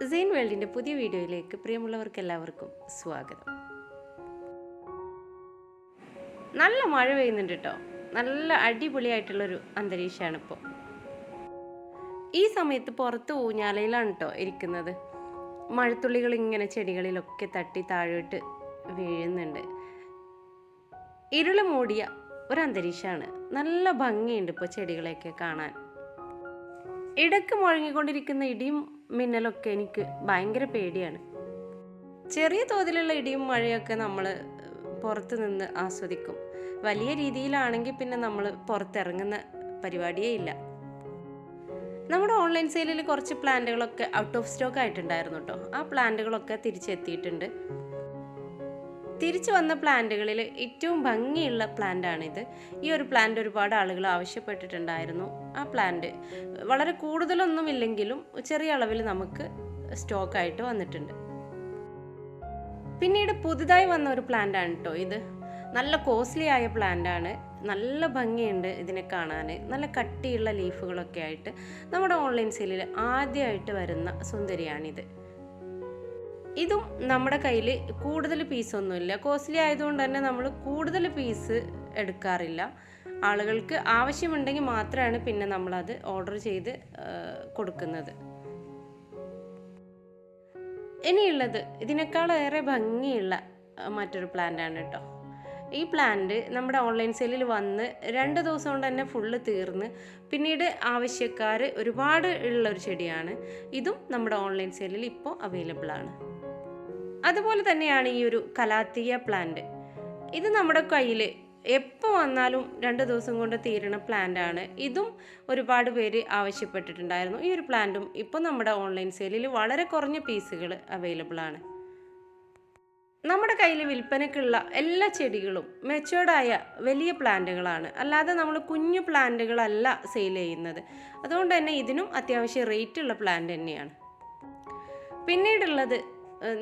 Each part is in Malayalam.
സെയിൻ വേൾഡിൻ്റെ പുതിയ വീഡിയോയിലേക്ക് പ്രിയമുള്ളവർക്ക് എല്ലാവർക്കും സ്വാഗതം. നല്ല മഴ പെയ്യുന്നുണ്ട് കേട്ടോ. നല്ല അടിപൊളിയായിട്ടുള്ളൊരു അന്തരീക്ഷമാണ് ഇപ്പോൾ. ഈ സമയത്ത് പുറത്ത് ഊഞ്ഞാലയിലാണ് കേട്ടോ ഇരിക്കുന്നത്. മഴത്തുള്ളികൾ ഇങ്ങനെ ചെടികളിലൊക്കെ തട്ടി താഴോട്ട് വീഴുന്നുണ്ട്. ഇരുള് മൂടിയ ഒരു അന്തരീക്ഷമാണ്. നല്ല ഭംഗിയുണ്ട് ഇപ്പോൾ ചെടികളെയൊക്കെ കാണാൻ. ഇടയ്ക്ക് മുഴങ്ങിക്കൊണ്ടിരിക്കുന്ന ഇടിയും മിന്നലൊക്കെ എനിക്ക് ഭയങ്കര പേടിയാണ്. ചെറിയ തോതിലുള്ള ഇടിയും മഴയൊക്കെ നമ്മൾ പുറത്ത് നിന്ന് ആസ്വദിക്കും. വലിയ രീതിയിലാണെങ്കിൽ പിന്നെ നമ്മൾ പുറത്തിറങ്ങുന്ന പരിപാടിയേ ഇല്ല. നമ്മുടെ ഓൺലൈൻ സെയിലിൽ കുറച്ച് പ്ലാന്റുകളൊക്കെ ഔട്ട് ഓഫ് സ്റ്റോക്ക് ആയിട്ടുണ്ടായിരുന്നു കേട്ടോ. ആ പ്ലാന്റുകളൊക്കെ തിരിച്ചെത്തിയിട്ടുണ്ട്. തിരിച്ചു വന്ന പ്ലാന്റുകളിൽ ഏറ്റവും ഭംഗിയുള്ള പ്ലാന്റാണിത്. ഈ ഒരു പ്ലാന്റ് ഒരുപാട് ആളുകൾ ആവശ്യപ്പെട്ടിട്ടുണ്ടായിരുന്നു. ആ പ്ലാന്റ് വളരെ കൂടുതലൊന്നുമില്ലെങ്കിലും ചെറിയ അളവിൽ നമുക്ക് സ്റ്റോക്കായിട്ട് വന്നിട്ടുണ്ട്. പിന്നീട് പുതുതായി വന്ന ഒരു പ്ലാന്റാണ് കേട്ടോ ഇത്. നല്ല കോസ്റ്റ്ലി ആയ പ്ലാന്റാണ്. നല്ല ഭംഗിയുണ്ട് ഇതിനെ കാണാൻ. നല്ല കട്ടിയുള്ള ലീഫുകളൊക്കെ ആയിട്ട് നമ്മുടെ ഓൺലൈൻ സെയിലിൽ ആദ്യമായിട്ട് വരുന്ന സുന്ദരിയാണിത്. ഇതും നമ്മുടെ കയ്യിൽ കൂടുതൽ പീസൊന്നുമില്ല. കോസ്റ്റ്ലി ആയതുകൊണ്ട് തന്നെ നമ്മൾ കൂടുതൽ പീസ് എടുക്കാറില്ല. ആളുകൾക്ക് ആവശ്യമുണ്ടെങ്കിൽ മാത്രമാണ് പിന്നെ നമ്മളത് ഓർഡർ ചെയ്ത് കൊടുക്കുന്നത്. ഇനിയുള്ളത് ഇതിനേക്കാളേറെ ഭംഗിയുള്ള മറ്റൊരു പ്ലാന്റാണ് കേട്ടോ. ഈ പ്ലാന്റ് നമ്മുടെ ഓൺലൈൻ സെയിലിൽ വന്ന് 2 ദിവസം കൊണ്ട് തന്നെ ഫുള്ള് തീർന്ന് പിന്നീട് ആവശ്യക്കാർ ഒരുപാട് ഉള്ളൊരു ചെടിയാണ്. ഇതും നമ്മുടെ ഓൺലൈൻ സെയിലിൽ ഇപ്പോൾ അവൈലബിൾ ആണ്. അതുപോലെ തന്നെയാണ് ഈ ഒരു കലാത്തിയ പ്ലാന്റ്. ഇത് നമ്മുടെ കയ്യിൽ എപ്പോൾ വന്നാലും 2 ദിവസം കൊണ്ട് തീരണ പ്ലാന്റാണ്. ഇതും ഒരുപാട് പേര് ആവശ്യപ്പെട്ടിട്ടുണ്ടായിരുന്നു. ഈ ഒരു പ്ലാന്റും ഇപ്പോൾ നമ്മുടെ ഓൺലൈൻ സെയിലിൽ വളരെ കുറഞ്ഞ പീസുകൾ അവൈലബിൾ ആണ്. നമ്മുടെ കയ്യിൽ വിൽപ്പനയ്ക്കുള്ള എല്ലാ ചെടികളും മെച്ചേർഡായ വലിയ പ്ലാന്റുകളാണ്. അല്ലാതെ നമ്മൾ കുഞ്ഞു പ്ലാന്റുകളല്ല സെയിൽ ചെയ്യുന്നത്. അതുകൊണ്ട് തന്നെ ഇതിനും അത്യാവശ്യം റേറ്റുള്ള പ്ലാന്റ് തന്നെയാണ്. പിന്നീടുള്ളത്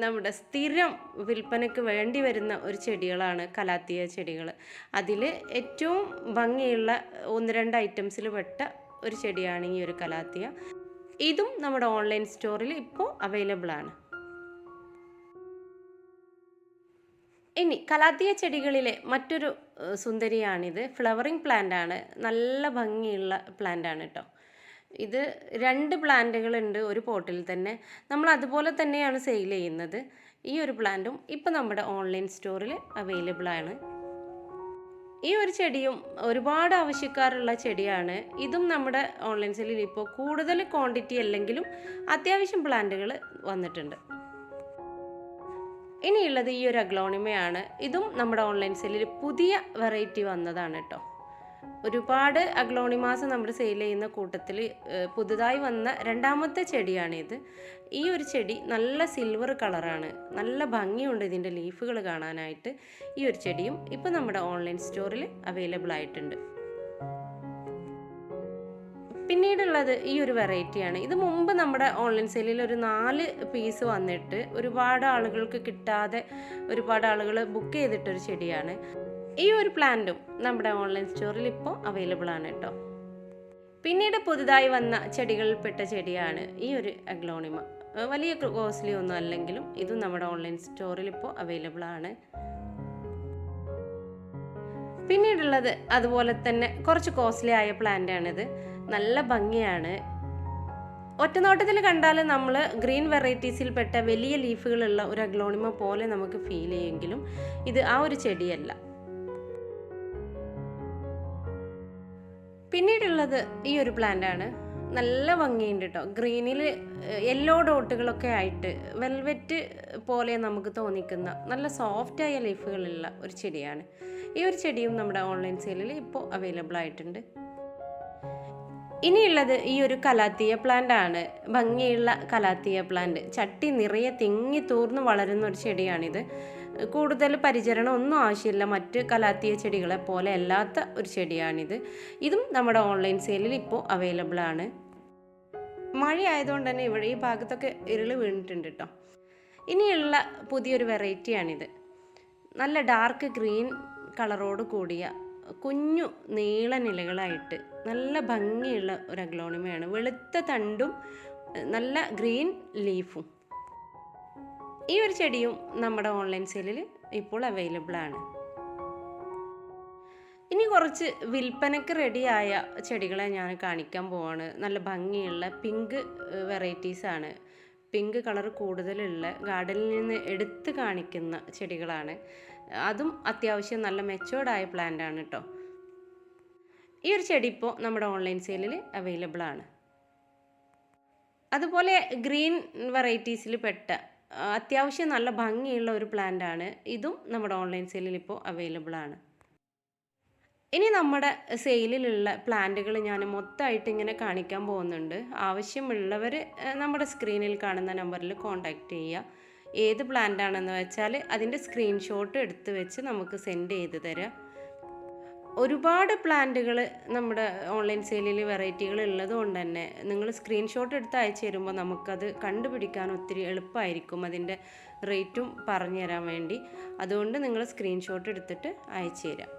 നമ്മുടെ സ്ഥിരം വിൽപ്പനയ്ക്ക് വേണ്ടി വരുന്ന ഒരു ചെടികളാണ് കലാത്തിയ ചെടികൾ. അതിൽ ഏറ്റവും ഭംഗിയുള്ള 1-2 ഐറ്റംസിൽ പെട്ട ഒരു ചെടിയാണ് ഈ ഒരു കലാത്തിയ. ഇതും നമ്മുടെ ഓൺലൈൻ സ്റ്റോറിൽ ഇപ്പോൾ അവൈലബിൾ ആണ്. ഇനി കലാത്തിയ ചെടികളിലെ മറ്റൊരു സുന്ദരിയാണിത്. ഫ്ലവറിങ് പ്ലാന്റ് ആണ്. നല്ല ഭംഗിയുള്ള പ്ലാന്റ് ആണ് കേട്ടോ. ഇത് 2 പ്ലാന്റുകളുണ്ട് ഒരു പോട്ടിൽ തന്നെ. നമ്മൾ അതുപോലെ തന്നെയാണ് സെയിൽ ചെയ്യുന്നത്. ഈ ഒരു പ്ലാന്റും ഇപ്പോൾ നമ്മുടെ ഓൺലൈൻ സ്റ്റോറിൽ അവൈലബിൾ ആണ്. ഈ ഒരു ചെടിയും ഒരുപാട് ആവശ്യക്കാരുള്ള ചെടിയാണ്. ഇതും നമ്മുടെ ഓൺലൈൻ സെയിലിൽ ഇപ്പോൾ കൂടുതൽ ക്വാണ്ടിറ്റി അല്ലെങ്കിലും അത്യാവശ്യം പ്ലാന്റുകൾ വന്നിട്ടുണ്ട്. ഇനിയുള്ളത് ഈ ഒരു അഗ്ലോണിമയാണ്. ഇതും നമ്മുടെ ഓൺലൈൻ സെയിലിൽ പുതിയ വെറൈറ്റി വന്നതാണ് കേട്ടോ. ഒരുപാട് അഗ്ലോണിമാസ് നമ്മൾ സെയിൽ ചെയ്യുന്ന കൂട്ടത്തിൽ പുതുതായി വന്ന 2ാമത്തെ ചെടിയാണിത്. ഈ ഒരു ചെടി നല്ല സിൽവർ കളറാണ്. നല്ല ഭംഗിയുണ്ട് ഇതിൻ്റെ ലീഫുകൾ കാണാനായിട്ട്. ഈ ഒരു ചെടിയും ഇപ്പോൾ നമ്മുടെ ഓൺലൈൻ സ്റ്റോറിൽ അവൈലബിൾ ആയിട്ടുണ്ട്. പിന്നീടുള്ളത് ഈ ഒരു വെറൈറ്റിയാണ്. ഇത് മുമ്പ് നമ്മുടെ ഓൺലൈൻ സെയിലിൽ ഒരു 4 പീസ് വന്നിട്ട് ഒരുപാട് ആളുകൾക്ക് കിട്ടാതെ ഒരുപാട് ആളുകൾ ബുക്ക് ചെയ്തിട്ടൊരു ചെടിയാണ്. ഈ ഒരു പ്ലാന്റും നമ്മുടെ ഓൺലൈൻ സ്റ്റോറിൽ ഇപ്പോൾ അവൈലബിൾ ആണ് കേട്ടോ. പിന്നീട് പുതുതായി വന്ന ചെടികളിൽപ്പെട്ട ചെടിയാണ് ഈ ഒരു അഗ്ലോണിമ. വലിയ കോസ്റ്റ്ലി ഒന്നും അല്ലെങ്കിലും ഇതും നമ്മുടെ ഓൺലൈൻ സ്റ്റോറിൽ ഇപ്പോൾ അവൈലബിൾ ആണ്. പിന്നീടുള്ളത് അതുപോലെ തന്നെ കുറച്ച് കോസ്റ്റ്ലി ആയ പ്ലാന്റ് ആണിത്. നല്ല ഭംഗിയാണ്. ഒറ്റനോട്ടത്തിൽ കണ്ടാൽ നമ്മൾ ഗ്രീൻ വെറൈറ്റീസിൽപ്പെട്ട വലിയ ലീഫുകളുള്ള ഒരു അഗ്ലോണിമ പോലെ നമുക്ക് ഫീൽ ചെയ്യുമെങ്കിലും ഇത് ആ ഒരു ചെടിയല്ല. പിന്നീടുള്ളത് ഈ ഒരു പ്ലാന്റ് ആണ്. നല്ല ഭംഗിയുണ്ട് കേട്ടോ. ഗ്രീനിൽ യെല്ലോ ഡോട്ടുകളൊക്കെ ആയിട്ട് വെൽവെറ്റ് പോലെ നമുക്ക് തോന്നിക്കുന്ന നല്ല സോഫ്റ്റായ ലീഫുകളുള്ള ഒരു ചെടിയാണ്. ഈ ഒരു ചെടിയും നമ്മുടെ ഓൺലൈൻ സെയിലിൽ ഇപ്പോൾ അവൈലബിൾ ആയിട്ടുണ്ട്. ഇനിയുള്ളത് ഈ ഒരു കലാത്തിയ പ്ലാന്റ് ആണ്. ഭംഗിയുള്ള കലാത്തിയ പ്ലാന്റ്. ചട്ടി നിറയെ തിങ്ങി തൂർന്ന് വളരുന്ന ഒരു ചെടിയാണിത്. കൂടുതൽ പരിചരണം ഒന്നും ആവശ്യമില്ല. മറ്റ് കലാത്തിയ ചെടികളെ പോലെ അല്ലാത്ത ഒരു ചെടിയാണിത്. ഇതും നമ്മുടെ ഓൺലൈൻ സെയിലിൽ ഇപ്പോൾ അവൈലബിൾ ആണ്. മഴ ആയതുകൊണ്ട് തന്നെ ഇവിടെ ഈ ഭാഗത്തൊക്കെ ഇരുള് വീണിട്ടുണ്ട് കേട്ടോ. ഇനിയുള്ള പുതിയൊരു വെറൈറ്റിയാണിത്. നല്ല ഡാർക്ക് ഗ്രീൻ കളറോട് കൂടിയ കുഞ്ഞു നീളനിലകളായിട്ട് നല്ല ഭംഗിയുള്ള ഒരു അഗ്ലോണിമയാണ്. വെളുത്ത തണ്ടും നല്ല ഗ്രീൻ ലീഫും. ഈ ഒരു ചെടിയും നമ്മുടെ ഓൺലൈൻ സെയിലിൽ ഇപ്പോൾ അവൈലബിൾ ആണ്. ഇനി കുറച്ച് വിൽപ്പനയ്ക്ക് റെഡിയായ ചെടികളെ ഞാൻ കാണിക്കാൻ പോവാണ്. നല്ല ഭംഗിയുള്ള പിങ്ക് വെറൈറ്റീസാണ്. പിങ്ക് കളർ കൂടുതലുള്ള ഗാർഡനിൽ നിന്ന് എടുത്ത് കാണിക്കുന്ന ചെടികളാണ്. അതും അത്യാവശ്യം നല്ല മെച്ചോർഡായ പ്ലാന്റ് ആണ് കേട്ടോ. ഈ ഒരു ചെടി ഇപ്പോൾ നമ്മുടെ ഓൺലൈൻ സെയിലിൽ അവൈലബിൾ ആണ്. അതുപോലെ ഗ്രീൻ വെറൈറ്റീസിൽ പെട്ട അത്യാവശ്യം നല്ല ഭംഗിയുള്ള ഒരു പ്ലാന്റ് ആണ്. ഇതും നമ്മുടെ ഓൺലൈൻ സെയിലിൽ ഇപ്പോൾ അവൈലബിൾ ആണ്. ഇനി നമ്മുടെ സെയിലിലുള്ള പ്ലാന്റുകൾ ഞാൻ മൊത്തമായിട്ട് ഇങ്ങനെ കാണിക്കാൻ പോകുന്നുണ്ട്. ആവശ്യമുള്ളവർ നമ്മുടെ സ്ക്രീനിൽ കാണുന്ന നമ്പറിൽ കോൺടാക്റ്റ് ചെയ്യുക. ഏത് പ്ലാന്റ് ആണെന്ന് വെച്ചാൽ അതിൻ്റെ സ്ക്രീൻഷോട്ട് എടുത്ത് വെച്ച് നമുക്ക് സെൻഡ് ചെയ്ത് തരാം. ഒരുപാട് പ്ലാന്റുകൾ നമ്മുടെ ഓൺലൈൻ സെയിലിൽ വെറൈറ്റികൾ ഉള്ളത് കൊണ്ട് തന്നെ നിങ്ങൾ സ്ക്രീൻഷോട്ട് എടുത്ത് അയച്ചു തരുമ്പോൾ നമുക്കത് കണ്ടുപിടിക്കാൻ ഒത്തിരി എളുപ്പമായിരിക്കും, അതിൻ്റെ റേറ്റും പറഞ്ഞു തരാൻ വേണ്ടി. അതുകൊണ്ട് നിങ്ങൾ സ്ക്രീൻഷോട്ട് എടുത്തിട്ട് അയച്ചു തരാം.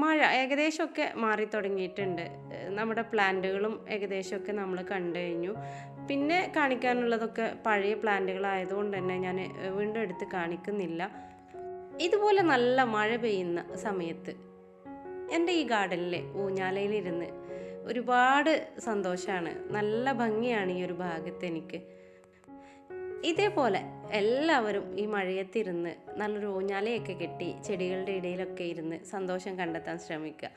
മഴ ഏകദേശമൊക്കെ മാറി തുടങ്ങിയിട്ടുണ്ട്. നമ്മുടെ പ്ലാന്റുകളും ഏകദേശമൊക്കെ നമ്മൾ കണ്ടു കഴിഞ്ഞു. പിന്നെ കാണിക്കാനുള്ളതൊക്കെ പഴയ പ്ലാന്റുകളായതുകൊണ്ട് തന്നെ ഞാൻ വീണ്ടും എടുത്ത് കാണിക്കുന്നില്ല. ഇതുപോലെ നല്ല മഴ പെയ്യുന്ന സമയത്ത് എൻ്റെ ഈ ഗാർഡനിലെ ഊഞ്ഞാലയിലിരുന്ന് ഒരുപാട് സന്തോഷമാണ്. നല്ല ഭംഗിയാണ് ഈ ഒരു ഭാഗത്ത് എനിക്ക്. ഇതേപോലെ എല്ലാവരും ഈ മഴയത്തിരുന്ന് നല്ലൊരു ഊഞ്ഞാലയൊക്കെ കെട്ടി ചെടികളുടെ ഇടയിലൊക്കെ ഇരുന്ന് സന്തോഷം കണ്ടെത്താൻ ശ്രമിക്കുക.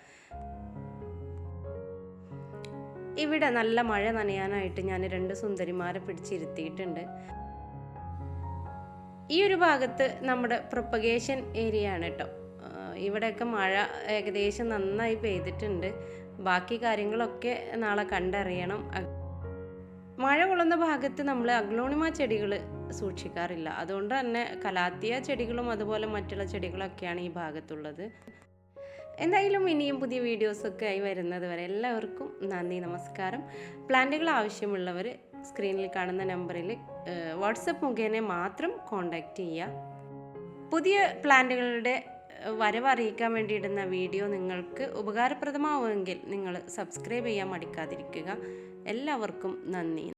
ഇവിടെ നല്ല മഴ നനയാനായിട്ട് ഞാൻ 2 സുന്ദരിമാരെ പിടിച്ചിരുത്തിയിട്ടുണ്ട്. ഈ ഒരു ഭാഗത്ത് നമ്മുടെ പ്രൊപ്പഗേഷൻ ഏരിയ ആണ് കേട്ടോ. ഇവിടെയൊക്കെ മഴ ഏകദേശം നന്നായി പെയ്തിട്ടുണ്ട്. ബാക്കി കാര്യങ്ങളൊക്കെ നാളെ കണ്ടറിയണം. മഴ കൊള്ളുന്ന ഭാഗത്ത് നമ്മൾ അഗ്ലോണിമ ചെടികൾ സൂക്ഷിക്കാറില്ല. അതുകൊണ്ട് തന്നെ കലാത്തിയ ചെടികളും അതുപോലെ മറ്റുള്ള ചെടികളൊക്കെയാണ് ഈ ഭാഗത്തുള്ളത്. എന്തായാലും ഇനിയും പുതിയ വീഡിയോസൊക്കെ ആയി വരുന്നത് വരെ എല്ലാവർക്കും നന്ദി, നമസ്കാരം. പ്ലാന്റുകൾ ആവശ്യമുള്ളവർ സ്ക്രീനിൽ കാണുന്ന നമ്പറിൽ വാട്സപ്പ് മുഖേന മാത്രം കോൺടാക്റ്റ് ചെയ്യുക. പുതിയ പ്ലാന്റുകളുടെ വരവ് അറിയിക്കാൻ വേണ്ടി ഇടുന്ന വീഡിയോ നിങ്ങൾക്ക് ഉപകാരപ്രദമാവുമെങ്കിൽ നിങ്ങൾ സബ്സ്ക്രൈബ് ചെയ്യാൻ മടിക്കാതിരിക്കുക. എല്ലാവർക്കും നന്ദി.